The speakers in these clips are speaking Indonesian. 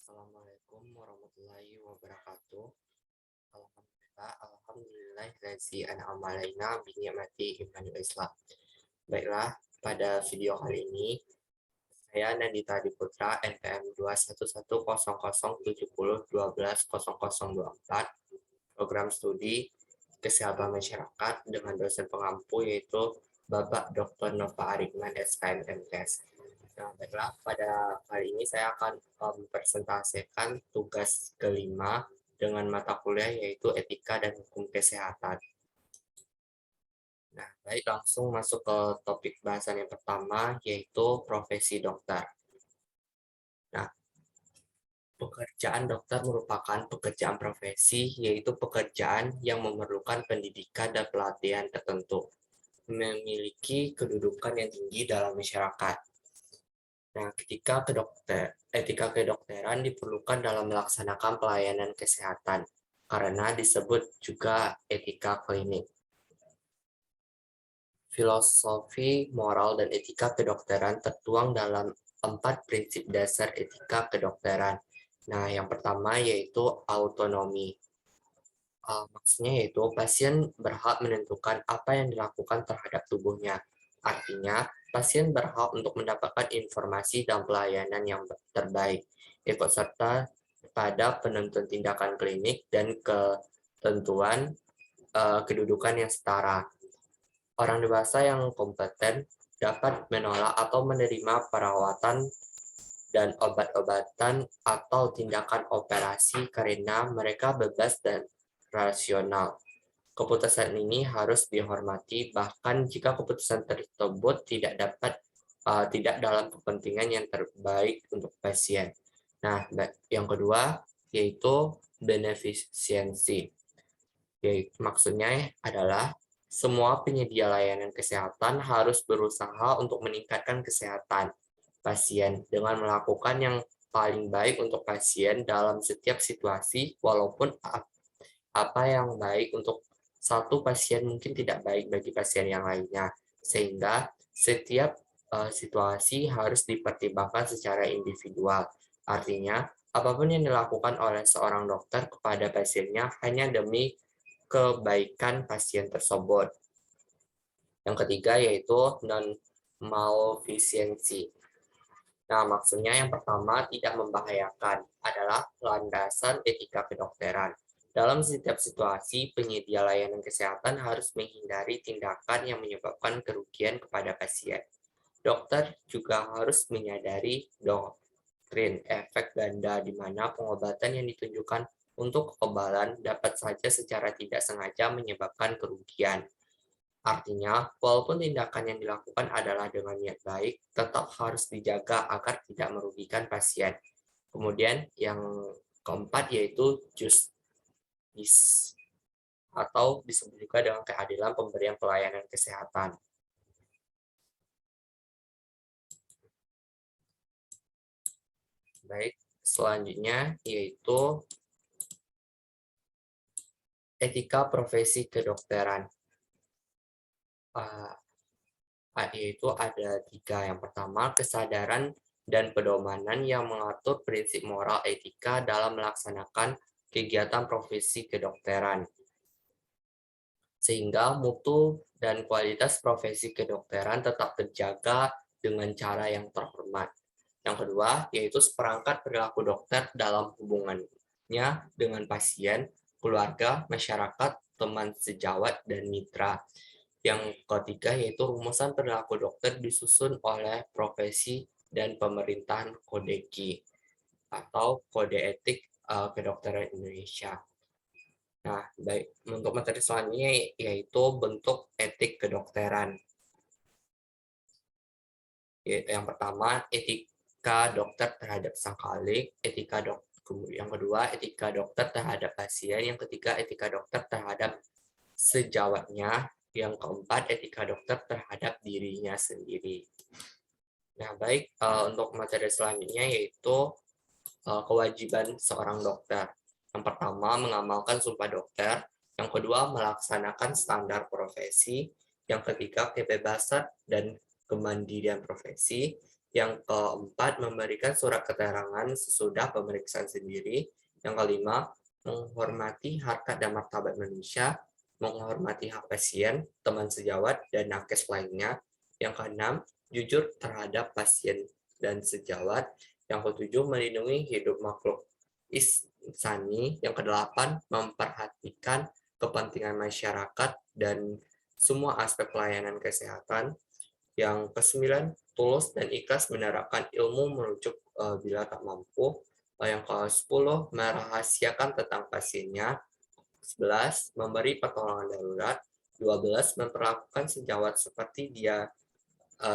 Assalamualaikum warahmatullahi wabarakatuh. Alhamdulillahillazi an'ama alaina bi ni'mati imanil Islam. Baiklah, pada video kali ini saya Nandita Diputra NPM 211007012-12024 program studi Kesehatan Masyarakat dengan dosen pengampu yaitu Bapak Dr. Nova Arigman SKM MTes. Nah, baiklah, pada kali ini saya akan mempresentasikan tugas kelima dengan mata kuliah yaitu Etika dan Hukum Kesehatan. Nah, baik, langsung masuk ke topik bahasan yang pertama yaitu profesi dokter. Nah, pekerjaan dokter merupakan pekerjaan profesi yaitu pekerjaan yang memerlukan pendidikan dan pelatihan tertentu, memiliki kedudukan yang tinggi dalam masyarakat. Nah, etika kedokteran diperlukan dalam melaksanakan pelayanan kesehatan karena disebut juga etika klinik. Filosofi, moral, dan etika kedokteran tertuang dalam 4 prinsip dasar etika kedokteran. Nah, yang pertama yaitu autonomi. Maksudnya yaitu pasien berhak menentukan apa yang dilakukan terhadap tubuhnya. Artinya, pasien berhak untuk mendapatkan informasi dan pelayanan yang terbaik, ikut serta pada penentuan tindakan klinik dan ketentuan kedudukan yang setara. Orang dewasa yang kompeten dapat menolak atau menerima perawatan dan obat-obatan atau tindakan operasi karena mereka bebas dan rasional. Keputusan ini harus dihormati bahkan jika keputusan tersebut tidak dalam kepentingan yang terbaik untuk pasien. Nah, yang kedua yaitu beneficiency. Maksudnya adalah semua penyedia layanan kesehatan harus berusaha untuk meningkatkan kesehatan pasien dengan melakukan yang paling baik untuk pasien dalam setiap situasi, walaupun apa yang baik untuk satu pasien mungkin tidak baik bagi pasien yang lainnya, sehingga setiap situasi harus dipertimbangkan secara individual. Artinya, apapun yang dilakukan oleh seorang dokter kepada pasiennya hanya demi kebaikan pasien tersebut. Yang ketiga yaitu non-malfisiensi. Nah, maksudnya yang pertama tidak membahayakan adalah landasan etika kedokteran. Dalam setiap situasi, penyedia layanan kesehatan harus menghindari tindakan yang menyebabkan kerugian kepada pasien. Dokter juga harus menyadari doktrin efek ganda di mana pengobatan yang ditunjukkan untuk kekebalan dapat saja secara tidak sengaja menyebabkan kerugian. Artinya, walaupun tindakan yang dilakukan adalah dengan niat baik, tetap harus dijaga agar tidak merugikan pasien. Kemudian yang keempat yaitu justice, atau disebut juga dengan keadilan pemberian pelayanan kesehatan. Baik, selanjutnya yaitu etika profesi kedokteran. Yaitu ada 3. Yang pertama, kesadaran dan pedomanan yang mengatur prinsip moral etika dalam melaksanakan kegiatan profesi kedokteran, sehingga mutu dan kualitas profesi kedokteran tetap terjaga dengan cara yang terhormat. Yang kedua, yaitu seperangkat perilaku dokter dalam hubungannya dengan pasien, keluarga, masyarakat, teman sejawat, dan mitra. Yang ketiga yaitu rumusan perilaku dokter disusun oleh profesi dan pemerintahan Kodeki atau Kode Etik Kedokteran Indonesia. Nah, baik, untuk materi selanjutnya yaitu bentuk etik kedokteran. Yang pertama, etika dokter terhadap sang khalik, yang kedua, etika dokter terhadap pasien, yang ketiga, etika dokter terhadap sejawatnya, yang keempat, etika dokter terhadap dirinya sendiri. Nah, baik, untuk materi selanjutnya yaitu kewajiban seorang dokter. Yang pertama, mengamalkan sumpah dokter. Yang kedua, melaksanakan standar profesi. Yang ketiga, kebebasan dan kemandirian profesi. Yang keempat, memberikan surat keterangan sesudah pemeriksaan sendiri. Yang kelima, menghormati harkat dan martabat manusia, menghormati hak pasien, teman sejawat, dan nakes lainnya. Yang keenam, jujur terhadap pasien dan sejawat. Yang ketujuh, melindungi hidup makhluk insani. Yang kedelapan, memperhatikan kepentingan masyarakat dan semua aspek pelayanan kesehatan. Yang kesembilan, tulus dan ikhlas menerapkan ilmu merujuk bila tak mampu. Yang ke-10, merahasiakan tentang pasiennya. 11, memberi pertolongan darurat. 12, memperlakukan sejawat seperti dia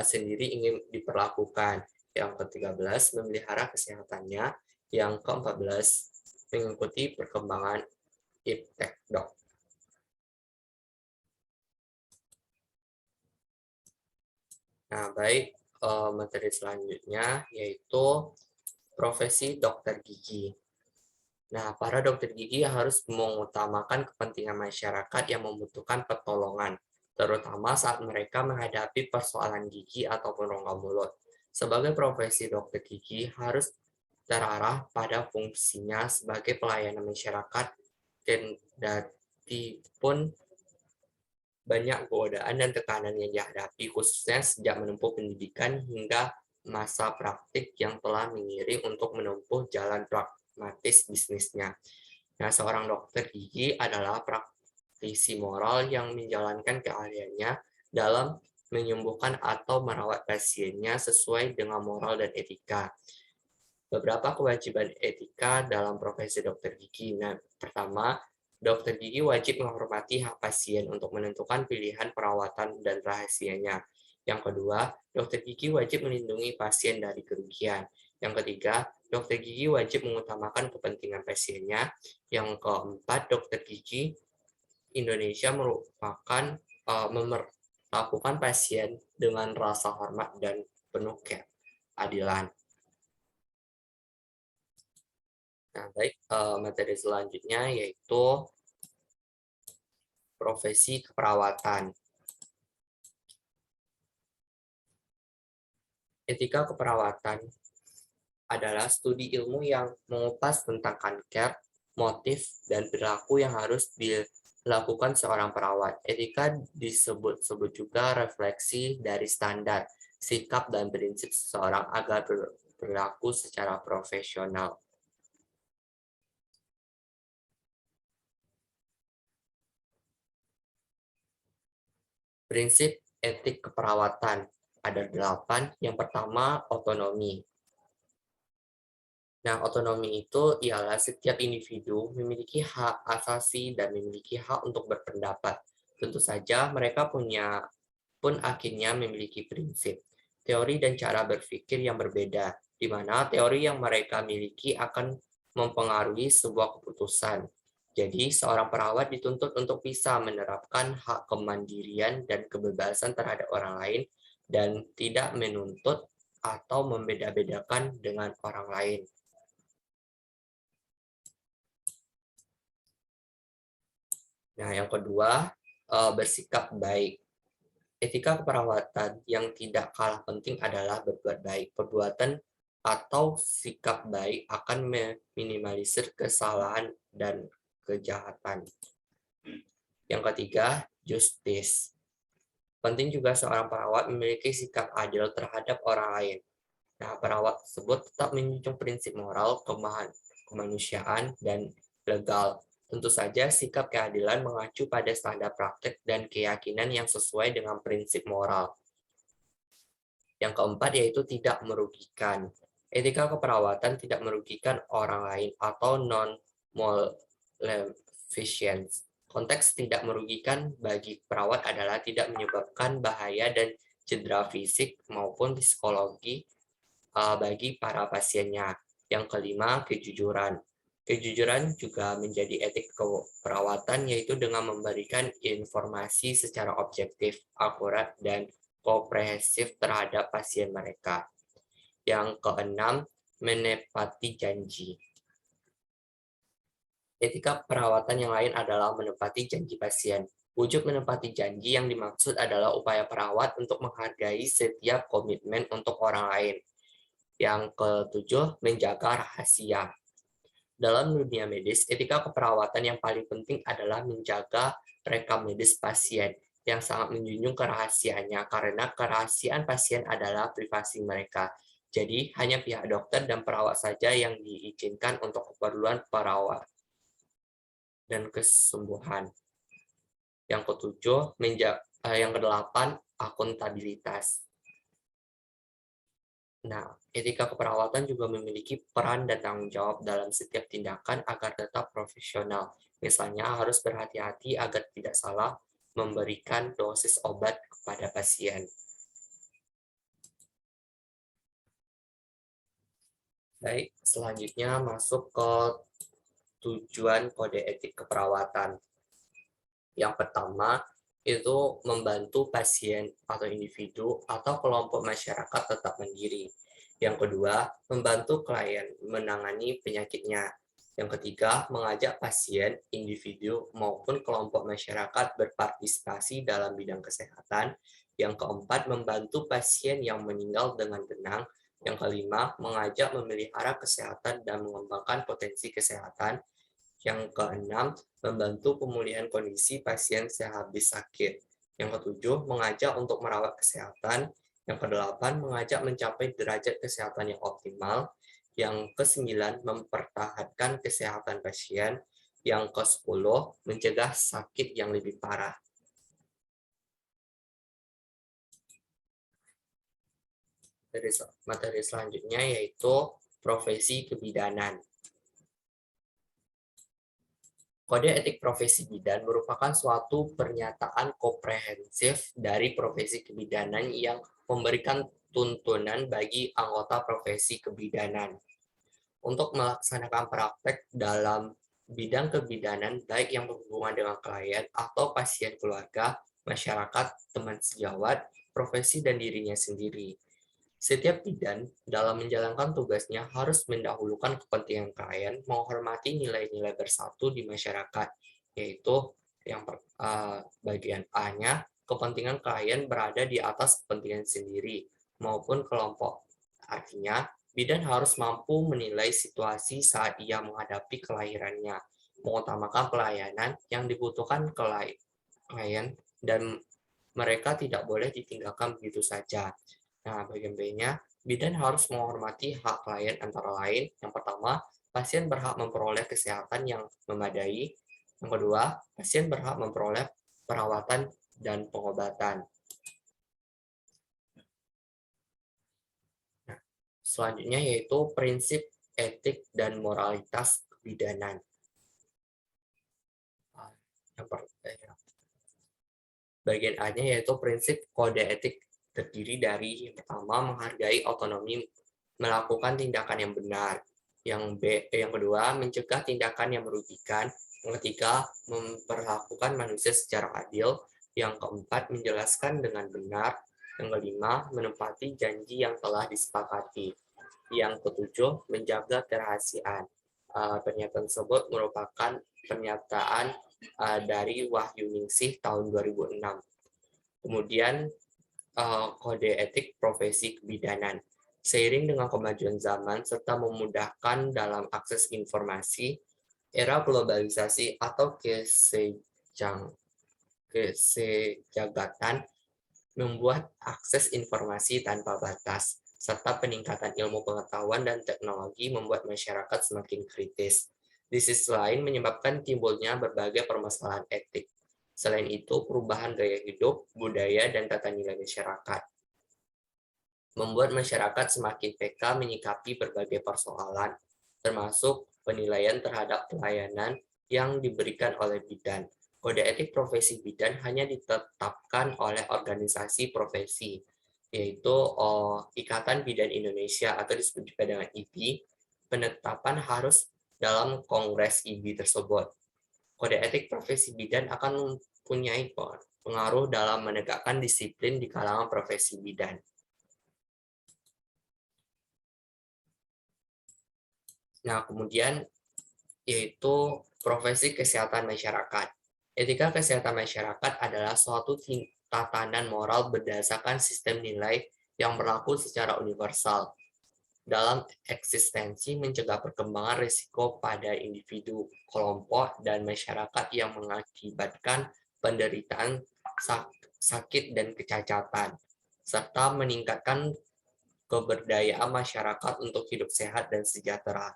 sendiri ingin diperlakukan. Yang ke-13, memelihara kesehatannya. Yang ke-14, mengikuti perkembangan iptek dok. Nah, baik, materi selanjutnya yaitu profesi dokter gigi. Nah, para dokter gigi harus mengutamakan kepentingan masyarakat yang membutuhkan pertolongan, terutama saat mereka menghadapi persoalan gigi ataupun rongga mulut. Sebagai profesi dokter gigi harus terarah pada fungsinya sebagai pelayanan masyarakat, kendati pun banyak godaan dan tekanan yang dihadapi, khususnya sejak menempuh pendidikan hingga masa praktik yang telah mengiring untuk menempuh jalan pragmatis bisnisnya. Nah, seorang dokter gigi adalah praktisi moral yang menjalankan keahliannya dalam menyembuhkan atau merawat pasiennya sesuai dengan moral dan etika. Beberapa kewajiban etika dalam profesi dokter gigi. Nah, pertama, dokter gigi wajib menghormati hak pasien untuk menentukan pilihan perawatan dan rahasianya. Yang kedua, dokter gigi wajib melindungi pasien dari kerugian. Yang ketiga, dokter gigi wajib mengutamakan kepentingan pasiennya. Yang keempat, dokter gigi Indonesia merupakan memperlakukan pasien dengan rasa hormat dan penuh keadilan. Nah, baik, materi selanjutnya yaitu profesi keperawatan. Etika keperawatan adalah studi ilmu yang mengupas tentang kanker, motif, dan perilaku yang harus dilakukan seorang perawat. Etika disebut-sebut juga refleksi dari standar, sikap, dan prinsip seseorang agar berlaku secara profesional. Prinsip etik keperawatan ada 8. Yang pertama, otonomi. Nah, otonomi itu ialah setiap individu memiliki hak asasi dan memiliki hak untuk berpendapat. Tentu saja mereka pun akhirnya memiliki prinsip, teori dan cara berpikir yang berbeda, di mana teori yang mereka miliki akan mempengaruhi sebuah keputusan. Jadi, seorang perawat dituntut untuk bisa menerapkan hak kemandirian dan kebebasan terhadap orang lain dan tidak menuntut atau membeda-bedakan dengan orang lain. Nah, yang kedua, bersikap baik. Etika keperawatan yang tidak kalah penting adalah berbuat baik. Perbuatan atau sikap baik akan meminimalisir kesalahan dan kejahatan. Yang ketiga, justice. Penting juga seorang perawat memiliki sikap adil terhadap orang lain. Nah, perawat tersebut tetap menjunjung prinsip moral, kemanusiaan, dan legal. Tentu saja sikap keadilan mengacu pada standar praktek dan keyakinan yang sesuai dengan prinsip moral. Yang keempat yaitu tidak merugikan. Etika keperawatan tidak merugikan orang lain atau non-maleficence. Konteks tidak merugikan bagi perawat adalah tidak menyebabkan bahaya dan cedera fisik maupun psikologi bagi para pasiennya. Yang kelima, kejujuran. Kejujuran juga menjadi etik keperawatan, yaitu dengan memberikan informasi secara objektif, akurat, dan komprehensif terhadap pasien mereka. Yang keenam, menepati janji. Etika perawatan yang lain adalah menepati janji pasien. Wujud menepati janji yang dimaksud adalah upaya perawat untuk menghargai setiap komitmen untuk orang lain. Yang ketujuh, menjaga rahasia. Dalam dunia medis, etika keperawatan yang paling penting adalah menjaga rekam medis pasien yang sangat menjunjung kerahasiaannya karena kerahasiaan pasien adalah privasi mereka. Jadi, hanya pihak dokter dan perawat saja yang diizinkan untuk keperluan perawat dan kesembuhan. Yang ketujuh, yang kedelapan, akuntabilitas. Nah, etika keperawatan juga memiliki peran dan tanggung jawab dalam setiap tindakan agar tetap profesional. Misalnya harus berhati-hati agar tidak salah memberikan dosis obat kepada pasien. Baik, selanjutnya masuk ke tujuan kode etik keperawatan. Yang pertama, itu membantu pasien atau individu atau kelompok masyarakat tetap mandiri. Yang kedua, membantu klien menangani penyakitnya. Yang ketiga, mengajak pasien, individu, maupun kelompok masyarakat berpartisipasi dalam bidang kesehatan. Yang keempat, membantu pasien yang meninggal dengan tenang. Yang kelima, mengajak memelihara kesehatan dan mengembangkan potensi kesehatan. Yang keenam, membantu pemulihan kondisi pasien sehabis sakit. Yang ketujuh, mengajak untuk merawat kesehatan. Yang kedelapan, mengajak mencapai derajat kesehatan yang optimal. Yang kesembilan, mempertahankan kesehatan pasien. Yang kesepuluh, mencegah sakit yang lebih parah. Materi selanjutnya yaitu profesi kebidanan. Kode etik profesi bidan merupakan suatu pernyataan komprehensif dari profesi kebidanan yang memberikan tuntunan bagi anggota profesi kebidanan untuk melaksanakan praktek dalam bidang kebidanan baik yang berhubungan dengan klien atau pasien keluarga, masyarakat, teman sejawat, profesi, dan dirinya sendiri. Setiap bidan dalam menjalankan tugasnya harus mendahulukan kepentingan klien, menghormati nilai-nilai bersatu di masyarakat, yaitu yang bagian A-nya, kepentingan klien berada di atas kepentingan sendiri maupun kelompok. Artinya, bidan harus mampu menilai situasi saat ia menghadapi kelahirannya, mengutamakan pelayanan yang dibutuhkan klien, dan mereka tidak boleh ditinggalkan begitu saja. Nah, bagian B-nya, bidan harus menghormati hak klien antara lain. Yang pertama, pasien berhak memperoleh kesehatan yang memadai. Yang kedua, pasien berhak memperoleh perawatan dan pengobatan. Nah, selanjutnya yaitu prinsip etik dan moralitas kebidanan. Bagian A-nya yaitu prinsip kode etik terdiri dari yang pertama menghargai otonomi melakukan tindakan yang benar, yang kedua mencegah tindakan yang merugikan, yang ketiga memperlakukan manusia secara adil, yang keempat menjelaskan dengan benar, yang kelima menepati janji yang telah disepakati, yang ketujuh menjaga kerahasiaan. Pernyataan tersebut merupakan pernyataan dari Wahyu Ningsih tahun 2006. Kemudian kode etik profesi kebidanan. Seiring dengan kemajuan zaman serta memudahkan dalam akses informasi, era globalisasi atau kesejagatan membuat akses informasi tanpa batas, serta peningkatan ilmu pengetahuan dan teknologi membuat masyarakat semakin kritis. Di sisi lain menyebabkan timbulnya berbagai permasalahan etik. Selain itu, perubahan gaya hidup, budaya, dan tata nilai masyarakat membuat masyarakat semakin peka menyikapi berbagai persoalan, termasuk penilaian terhadap pelayanan yang diberikan oleh bidan. Kode etik profesi bidan hanya ditetapkan oleh organisasi profesi, yaitu Ikatan Bidan Indonesia atau disebut juga dengan IBI. Penetapan harus dalam Kongres IBI tersebut. Kode etik profesi bidan akan mempunyai pengaruh dalam menegakkan disiplin di kalangan profesi bidan. Nah, kemudian yaitu profesi kesehatan masyarakat. Etika kesehatan masyarakat adalah suatu tatanan moral berdasarkan sistem nilai yang berlaku secara universal. dalam eksistensi mencegah perkembangan risiko pada individu, kelompok, dan masyarakat yang mengakibatkan penderitaan sakit dan kecacatan, serta meningkatkan keberdayaan masyarakat untuk hidup sehat dan sejahtera.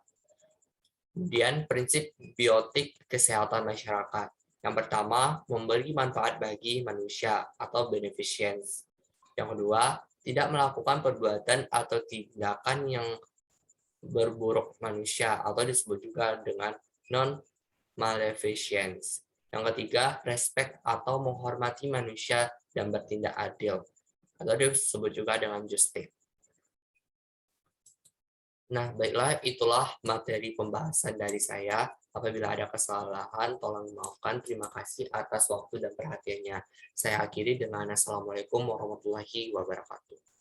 Kemudian prinsip biotik kesehatan masyarakat. Yang pertama, memberi manfaat bagi manusia atau beneficence. Yang kedua, tidak melakukan perbuatan atau tindakan yang berburuk manusia atau disebut juga dengan non-maleficence. Yang ketiga, respect atau menghormati manusia dan bertindak adil atau disebut juga dengan justice. Nah, baiklah, itulah materi pembahasan dari saya. Apabila ada kesalahan, tolong dimaafkan. Terima kasih atas waktu dan perhatiannya. Saya akhiri dengan Assalamualaikum warahmatullahi wabarakatuh.